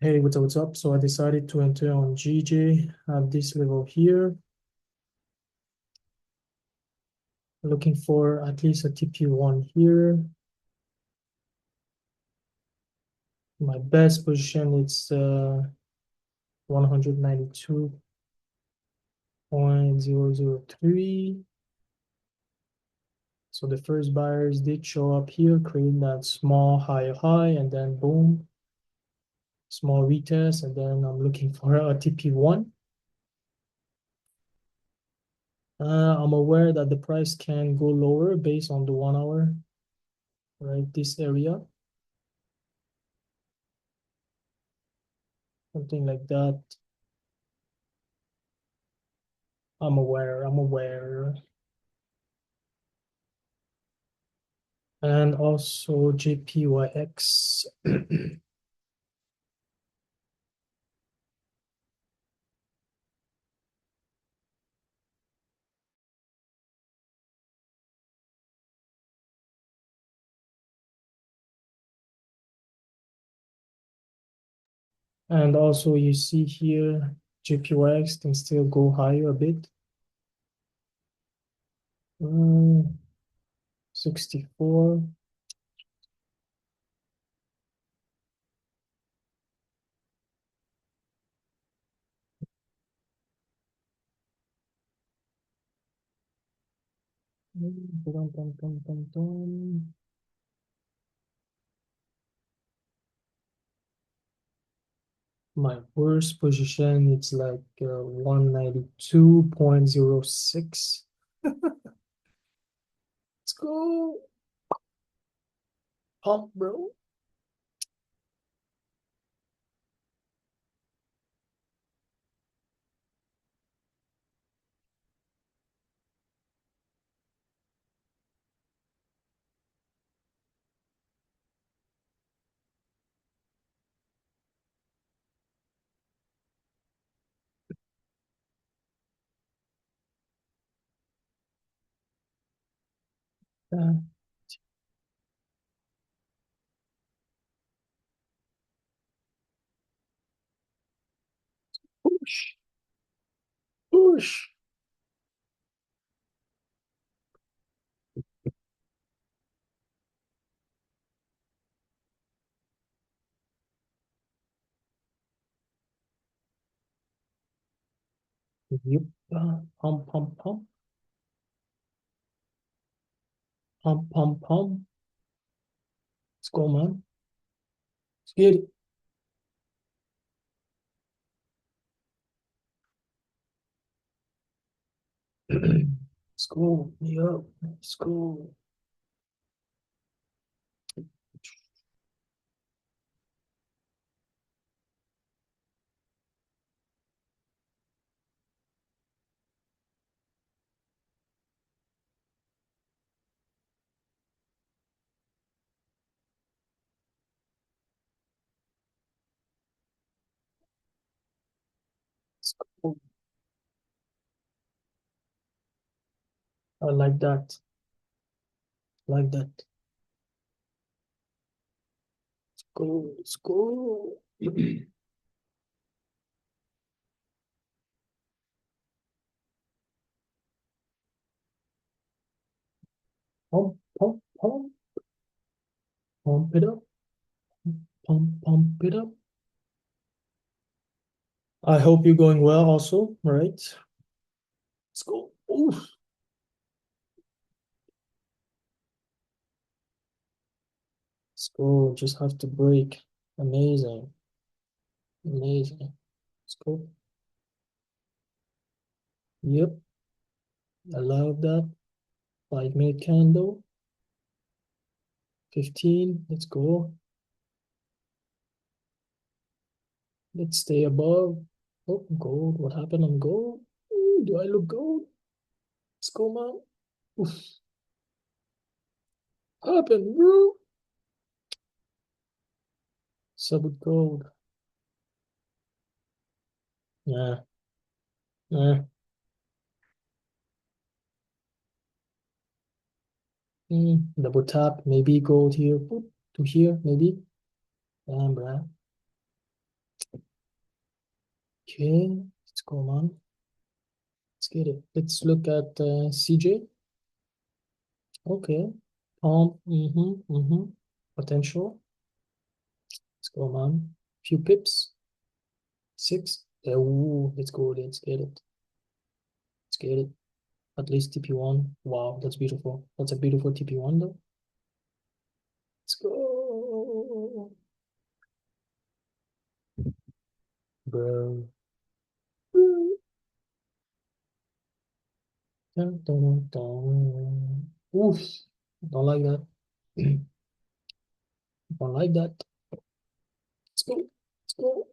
Hey, what's up? So I decided to enter on GJ at this level here, looking for at least a TP1 here. My best position is 192.003. So the first buyers did show up here, creating that small higher high, and then boom, small retest, and then I'm looking for a TP1. I'm aware that the price can go lower based on the 1 hour, right? This area, something like that. I'm aware. And also GPYX. And also you see here, GPYX can still go higher a bit. 64. Dum, dum, dum, dum, dum. My worst position, it's like 192.06. Let's go. Pump, bro. Uh, push, push. Yep. Pump, pump, pump, pump, pump, pump. Let's go, man. Let's get it. Let's go. Yep. Let's go. Let's go. I like that. Like that. Go. Let's go. Pump, pump, pump. Pump it up. Pump, pump it up. I hope you're going well also. All right. Let's go. Oof. Let's go. Just have to break. Amazing. Amazing. Let's go. Yep. I love that. 5 minute candle. 15. Let's go. Let's stay above. Oh, gold. What happened on gold? Ooh, do I look gold? Let's go, man. Oof. Happened, bro. Sub gold. Yeah. Yeah. Double tap. Maybe gold here. Boop, to here, maybe. Damn, bruh. Okay, let's go on. Let's get it. Let's look at CJ. Okay. Pump. Potential. Let's go on. Few pips. 6. Ooh, let's go. Let's get it. Let's get it. At least TP1. Wow, that's beautiful. That's a beautiful TP1 though. Let's go. Bro. Dun, dun, dun. Oof. Don't like that. Don't like that. Let's go. Let's go.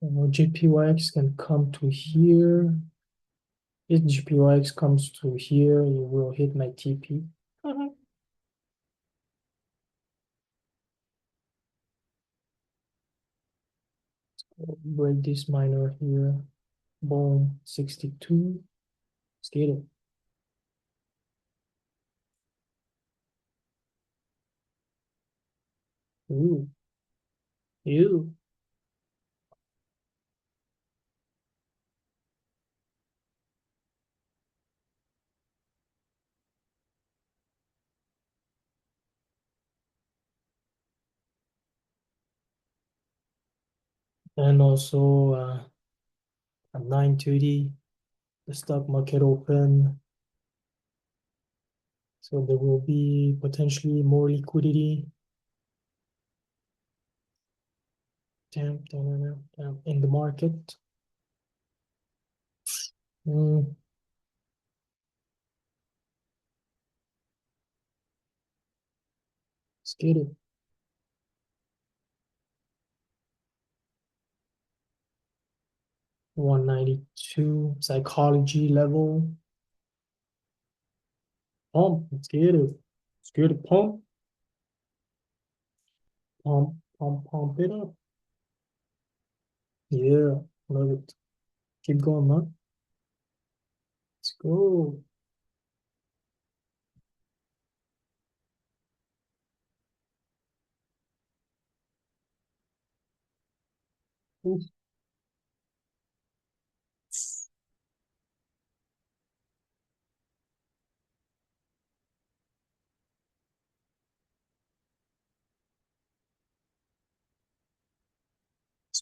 GPYX can come to here. If GPYX comes to here, you will hit my TP. Break this minor here. Boom, 62. Let's get it. Ooh, ew. And also at 9:30, the stock market open. So there will be potentially more liquidity. Damn, in the market. Mm, let's get it. 192 psychology level. Pump. Let's get it. Let's get it. Pump. Pump. Pump. Pump it up. Yeah. Love it. Keep going, man. Let's go. Let's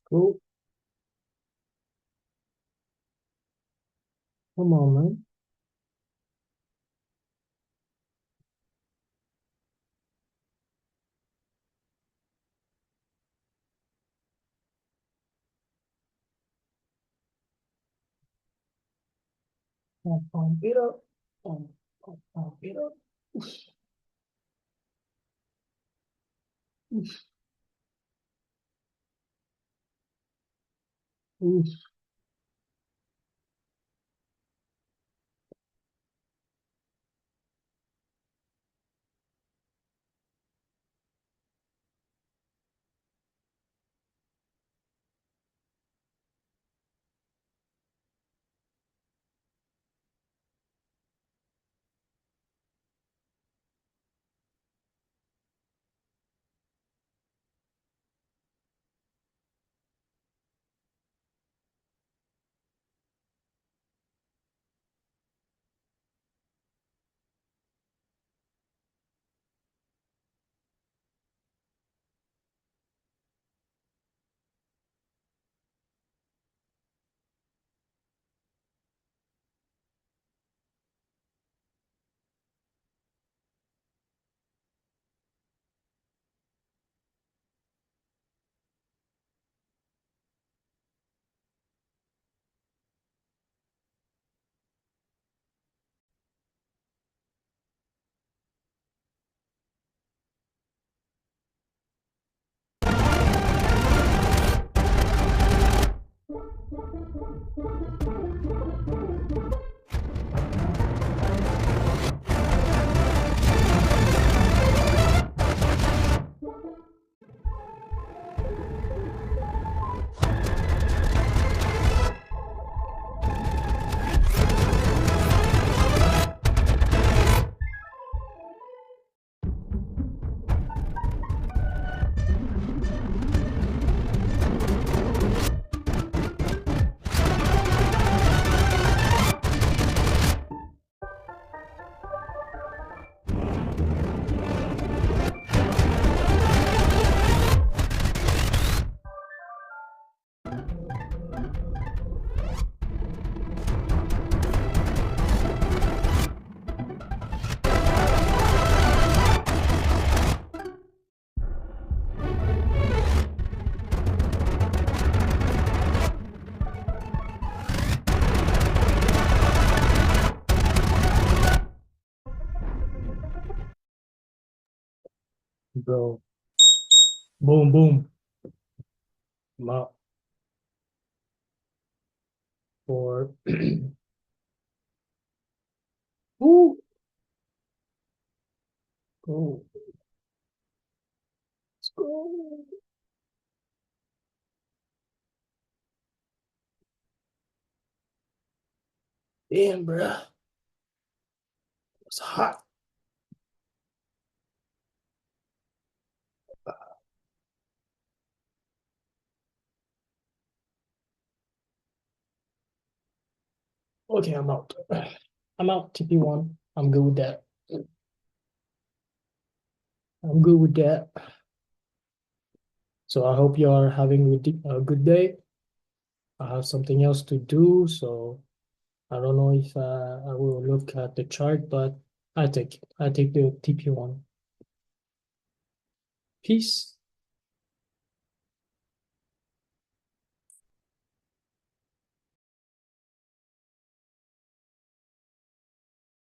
go. Come on, man. Pump, pump it up. Pump, pump, pump it up. Oof, oof, oof. Bro, boom, boom. I'm out for. Ooh, go. Let's go. Damn, bro. It's hot. Okay, I'm out. I'm out. TP1. I'm good with that. I'm good with that. So I hope you are having a good day. I have something else to do, so I don't know if I will look at the chart, but I take it. I take the TP1. Peace.